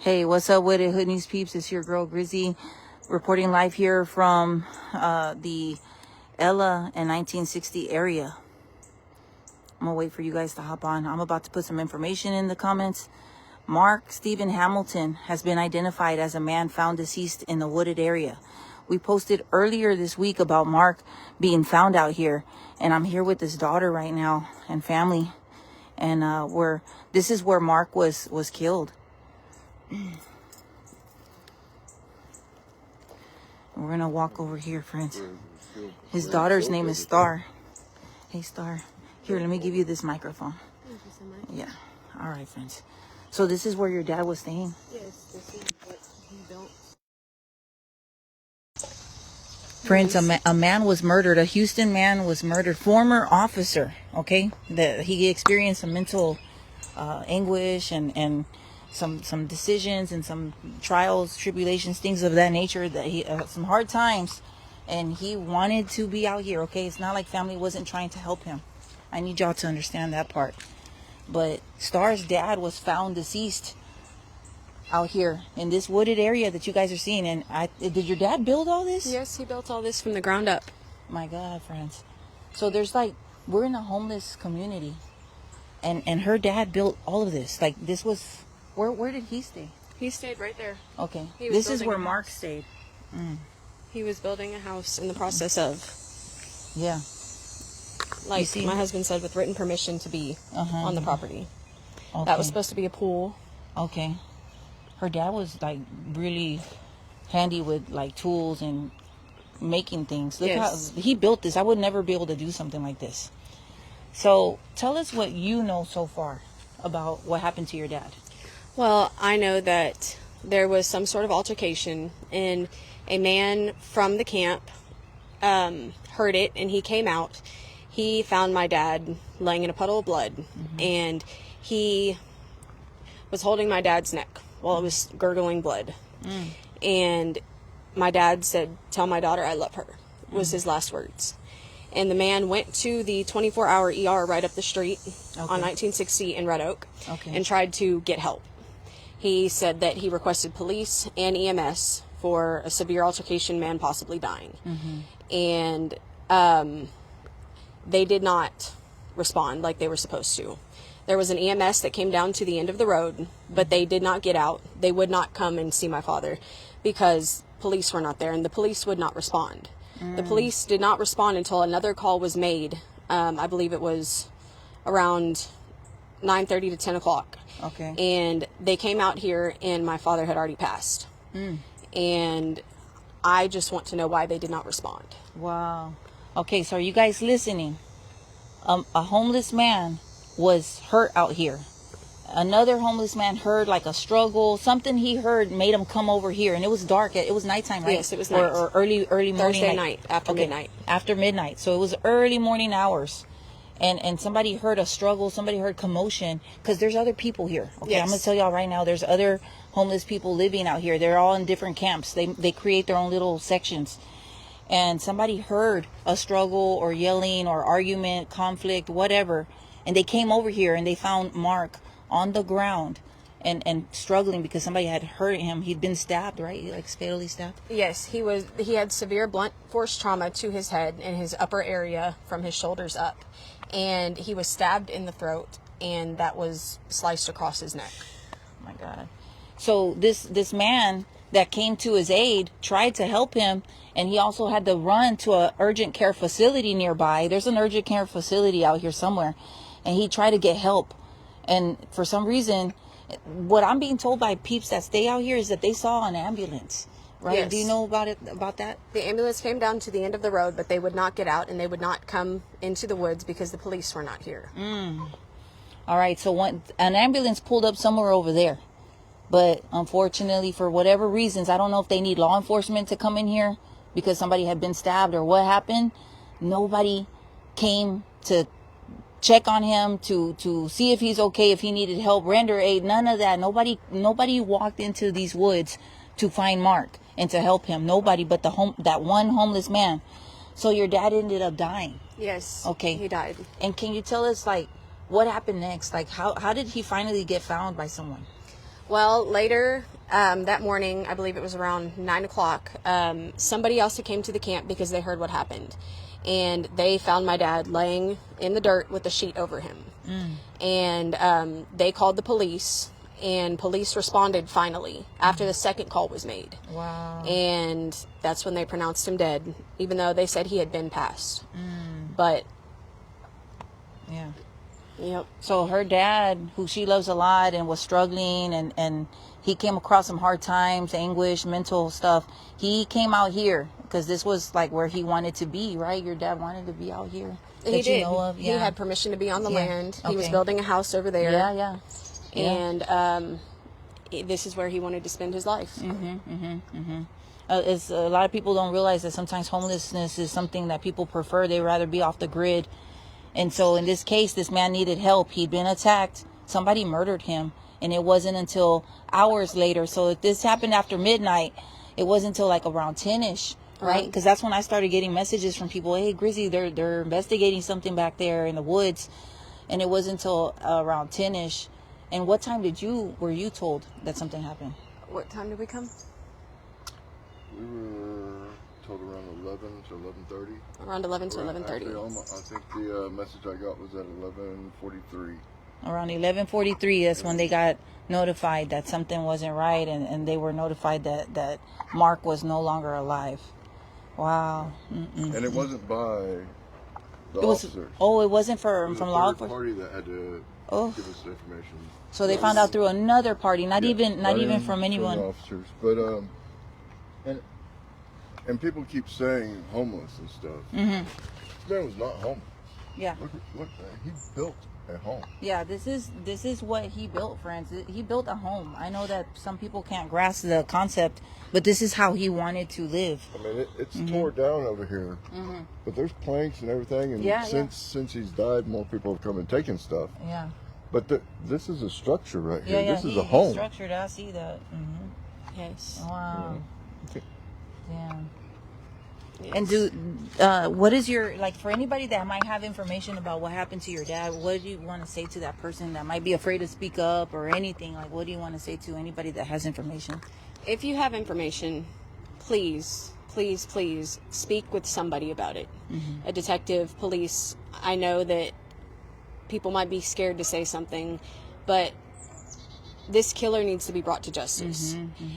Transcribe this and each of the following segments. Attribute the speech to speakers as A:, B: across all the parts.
A: Hey, what's up with it, Hood News Peeps? It's your girl Grizzy reporting live here from the Ella and 1960 area. I'm gonna wait for you guys to hop on. I'm about to put some information in the comments. Mark Steven Hamilton has been identified as a man found deceased in the wooded area. We posted earlier this week about Mark being found out here, and I'm here with his daughter right now and family, and this is where Mark was killed. We're gonna walk over here, friends. His daughter's name is Star. Hey, Star. Here, let me give you this microphone.
B: Thank you so much.
A: Yeah. All right, friends. So this is where your dad was staying?
B: Yes, this is what he built.
A: Friends, a man was murdered. A Houston man was murdered. Former officer, okay? He experienced some mental anguish and some decisions and some trials, tribulations, things of that nature, that he some hard times, and he wanted to be out here, okay? It's not like family wasn't trying to help him. I need y'all to understand that part. But Star's dad was found deceased out here in this wooded area that you guys are seeing. And did your dad build all this?
B: Yes, he built all this from the ground up.
A: My God, friends. So there's we're in a homeless community, and her dad built all of this. Like, this was, where did he stay?
B: He stayed right there.
A: Okay. This is where Mark stayed.
B: He was building a house in the process of.
A: Yeah.
B: Like my husband said, with written permission to be on the property.
A: Okay.
B: That was supposed to be a pool.
A: Okay. Her dad was really handy with tools and making things. Look how he built this. I would never be able to do something like this. So tell us what you know so far about what happened to your dad.
B: Well, I know that there was some sort of altercation, and a man from the camp heard it, and he came out. He found my dad laying in a puddle of blood, and he was holding my dad's neck while it was gurgling blood. And my dad said, "Tell my daughter I love her," was his last words. And the man went to the 24-hour ER right up the street on 1960 in Red Oak and tried to get help. He said that he requested police and EMS for a severe altercation, man possibly dying. And they did not respond like they were supposed to. There was an EMS that came down to the end of the road, but they did not get out. They would not come and see my father because police were not there, and the police would not respond. The police did not respond until another call was made. I believe it was around 9:30 to 10 o'clock.
A: Okay.
B: And they came out here, and my father had already passed. And I just want to know why they did not respond.
A: Wow. Okay, so are you guys listening? A homeless man was hurt out here. Another homeless man heard a struggle. Something he heard made him come over here, and it was dark. It was nighttime, right?
B: Yes, it was night.
A: Or early morning.
B: Thursday night after midnight.
A: After midnight. So it was early morning hours. And somebody heard a struggle. Somebody heard commotion, because there's other people here. Okay,
B: yes.
A: I'm going to tell y'all right now, there's other homeless people living out here. They're all in different camps. They create their own little sections. And somebody heard a struggle or yelling or argument, conflict, whatever. And they came over here and they found Mark on the ground and struggling because somebody had hurt him. He'd been stabbed, right? Fatally stabbed?
B: Yes, he had severe blunt force trauma to his head and his upper area from his shoulders up. And he was stabbed in the throat, and that was sliced across his neck.
A: Oh my God. So this man that came to his aid tried to help him, and he also had to run to a urgent care facility nearby. There's an urgent care facility out here somewhere, and he tried to get help. And for some reason, what I'm being told by peeps that stay out here is that they saw an ambulance, right?
B: Yes.
A: Do you know about that?
B: The ambulance came down to the end of the road, but they would not get out, and they would not come into the woods because the police were not here.
A: All right, so an ambulance pulled up somewhere over there. But unfortunately, for whatever reasons, I don't know if they need law enforcement to come in here because somebody had been stabbed or what happened. Nobody came to check on him, to see if he's okay, if he needed help, render aid, none of that. Nobody walked into these woods to find Mark and to help him. Nobody but that one homeless man. So your dad ended up dying.
B: Yes.
A: Okay.
B: He died.
A: And can you tell us what happened next? How did he finally get found by someone?
B: Well, later That morning, I believe it was around 9 o'clock, somebody else had came to the camp because they heard what happened. And they found my dad laying in the dirt with a sheet over him. And they called the police, and police responded finally after the second call was made.
A: Wow.
B: And that's when they pronounced him dead, even though they said he had been passed. But
A: yeah.
B: Yep.
A: So her dad, who she loves a lot and was struggling, and he came across some hard times, anguish, mental stuff. He came out here because this was like where he wanted to be, right? Your dad wanted to be out here.
B: He did.
A: You know of?
B: He had permission to be on the land. He was
A: Okay.
B: building a house over there.
A: Yeah.
B: And this is where he wanted to spend his life.
A: It's, a lot of people don't realize that sometimes homelessness is something that people prefer. They'd rather be off the grid. And so in this case, this man needed help. He'd been attacked. Somebody murdered him. And it wasn't until hours later. So if this happened after midnight, it wasn't until like around 10-ish, right? Because that's when I started getting messages from people. Hey, Grizzy, they're investigating something back there in the woods. And it wasn't until around 10-ish. And what time were you told that something happened?
B: What time did we come?
C: We were told around 11 to 11:30.
B: Around 11 to 11:30.
C: Actually, I think the message I got was at 11:43.
A: Around 11:43, that's when they got notified that something wasn't right, and they were notified that Mark was no longer alive. Wow.
C: And it wasn't by the
A: It was.
C: officers.
A: Oh, it wasn't
C: It was
A: from
C: a
A: law
C: third
A: enforcement.
C: party that had to give us the information.
A: So they found out through another party, not even
C: from
A: from anyone.
C: the officers, but and people keep saying homeless and stuff. This man was not homeless.
A: Yeah.
C: Look, he built a home.
A: Yeah, this is what he built, friends. He built a home. I know that some people can't grasp the concept, but this is how he wanted to live.
C: I mean, it's tore down over here, but there's planks and everything. And since he's died, more people have come and taken stuff.
A: Yeah.
C: But this is a structure right here.
A: Yeah.
C: This is a home.
A: He's structured. I see that.
B: Yes.
A: Wow.
C: Yeah.
A: Yeah.
B: Yes.
A: And what is your, like, for anybody that might have information about what happened to your dad, what do you want to say to that person that might be afraid to speak up or anything? Like, what do you want to say to anybody that has information?
B: If you have information, please speak with somebody about it. A detective, police. I know that people might be scared to say something, but this killer needs to be brought to justice.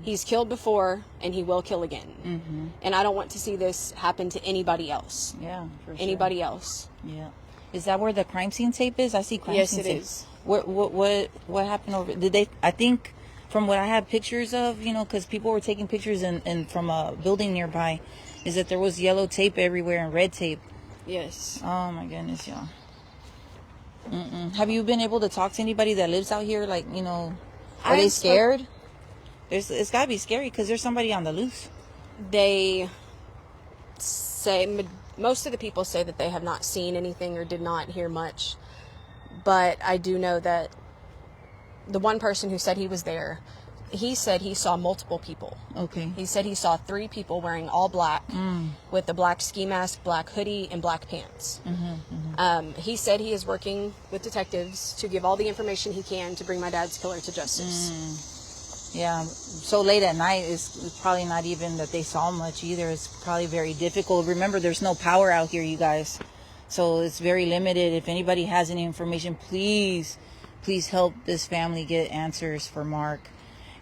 B: He's killed before, and he will kill again. And I don't want to see this happen to anybody else.
A: Yeah, for sure.
B: Anybody else.
A: Yeah. Is that where the crime scene tape is? I see crime
B: Yes,
A: scene
B: it
A: tape.
B: is.
A: What happened over? Did they? I think from what I have pictures of, because people were taking pictures and from a building nearby, is that there was yellow tape everywhere and red tape.
B: Yes.
A: Oh my goodness, y'all. Have you been able to talk to anybody that lives out here? Like, are they scared? It's got to be scary because there's somebody on the loose.
B: They say, most of the people say that they have not seen anything or did not hear much. But I do know that the one person who said he was there, he said he saw multiple people.
A: Okay.
B: He said he saw 3 people wearing all black with a black ski mask, black hoodie, and black pants. He said he is working with detectives to give all the information he can to bring my dad's killer to justice.
A: Yeah. So late at night, it's probably not even that they saw much either. It's probably very difficult. Remember, there's no power out here, you guys. So it's very limited. If anybody has any information, please help this family get answers for Mark.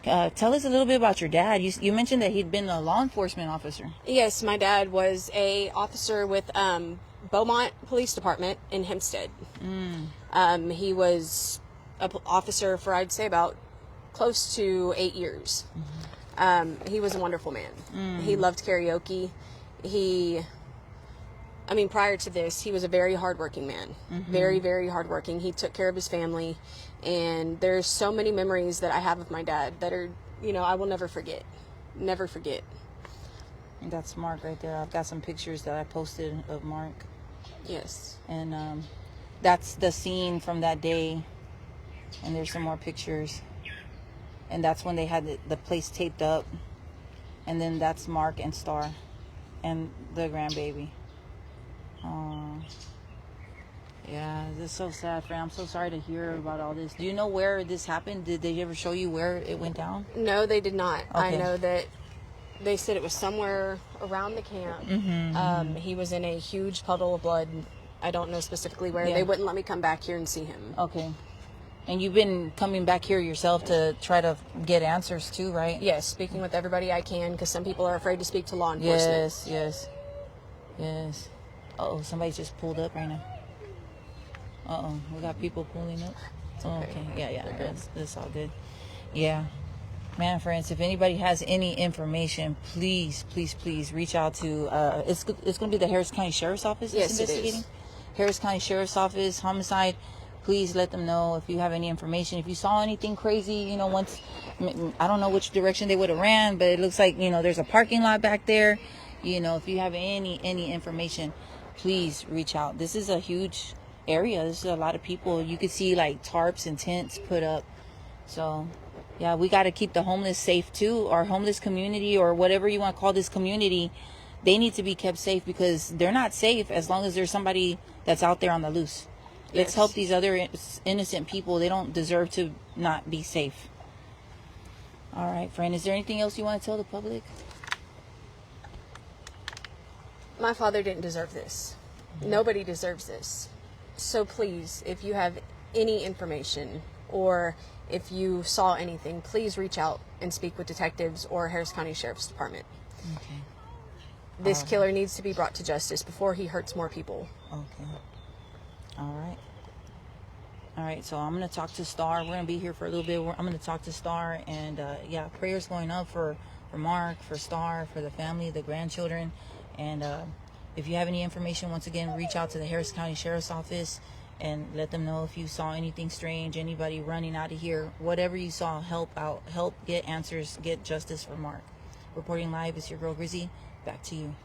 A: Tell us a little bit about your dad. You mentioned that he'd been a law enforcement officer.
B: Yes, my dad was a officer with Beaumont Police Department in Hempstead. He was an officer for, I'd say, about close to 8 years. He was a wonderful man. He loved karaoke. Prior to this, he was a very hardworking man. Very, very hardworking. He took care of his family. And there's so many memories that I have of my dad that are, I will never forget. Never forget.
A: That's Mark right there. I've got some pictures that I posted of Mark.
B: Yes.
A: And that's the scene from that day. And there's some more pictures. And that's when they had the place taped up. And then that's Mark and Star and the grandbaby. Yeah, this is so sad, friend. I'm so sorry to hear about all this. Do you know where this happened? Did they ever show you where it went down?
B: No, they did not. I
A: Okay.
B: know that they said it was somewhere around the camp. He was in a huge puddle of blood. I don't know specifically where.
A: Yeah.
B: They wouldn't let me come back here and see him.
A: Okay. And you've been coming back here yourself to try to get answers too, right?
B: Yes, speaking with everybody I can, because some people are afraid to speak to law enforcement.
A: Yes. Uh-oh, somebody just pulled up right now. Uh-oh, we got people pulling up. Oh, okay. Yeah. That's all good. Yeah. Man, friends, if anybody has any information, please reach out to, it's going to be the Harris County Sheriff's Office that's
B: Yes, it
A: investigating.
B: is.
A: Harris County Sheriff's Office, Homicide. Please let them know if you have any information. If you saw anything crazy, once, I don't know which direction they would have ran, but it looks like, there's a parking lot back there. If you have any information, please reach out. This is a huge area. This is a lot of people. You could see like tarps and tents put up. So yeah, we got to keep the homeless safe too. Our homeless community, or whatever you want to call this community, they need to be kept safe, because they're not safe as long as there's somebody that's out there on the loose. Let's help these other innocent people. They don't deserve to not be safe. All right, friend, is there anything else you want to tell the public?
B: My father didn't deserve this. Nobody deserves this. So please, if you have any information, or if you saw anything, please reach out and speak with detectives or Harris County Sheriff's Department.
A: Okay.
B: This killer needs to be brought to justice before he hurts more people.
A: Okay. All right, so I'm going to talk to Star. We're going to be here for a little bit. I'm going to talk to Star, and prayers going up for Mark, for Star, for the family, the grandchildren. And if you have any information, once again, reach out to the Harris County Sheriff's Office and let them know if you saw anything strange, anybody running out of here, whatever you saw, help out, help get answers, get justice for Mark. Reporting live is your girl Grizzy. Back to you.